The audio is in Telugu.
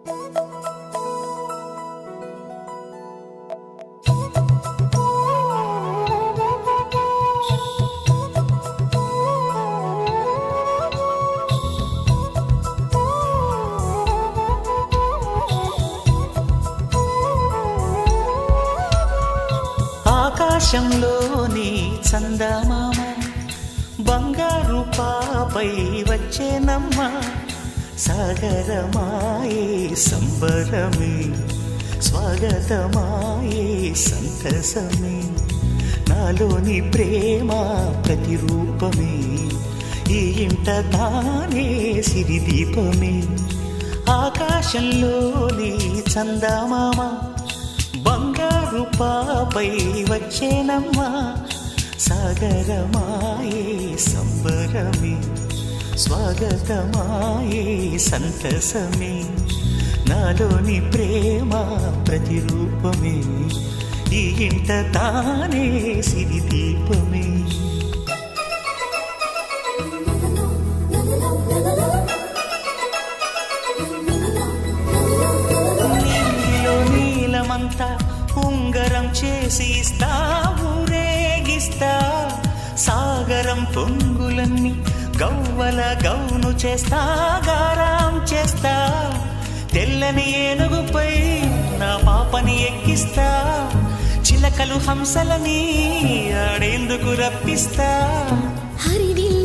ఆకాశంలోని చందమామ బంగారు పాపై వచ్చేనమ్మ. సాగరమాయే సంబరమే, స్వాగతమాయే సంతసమే. నాలోని ప్రేమ ప్రతిరూపమే, ఈ ఇంట తానే సిరిదీపమే. ఆకాశంలోని చందమామ బంగారు పాపై వచ్చేనమ్మా. సాగరమాయే సంబరమే, స్వాగతమాయే సంతసమే. నాలోని ప్రేమ ప్రతిరూపమే, ఈ ఇంట తానే సిరిదీపమే. నీలమంతా ఉంగరం చేసి ఇస్తా, ఊరేగిస్తా. సాగరం పొంగులన్నీ గవ్వల గౌను చేస్తా, గారాం చేస్తా. తెల్లని ఏనుగుపై నా పాపని ఎక్కిస్తా, చిలకలు హంసలని ఆడేందుకు రప్పిస్తా. హరివిల్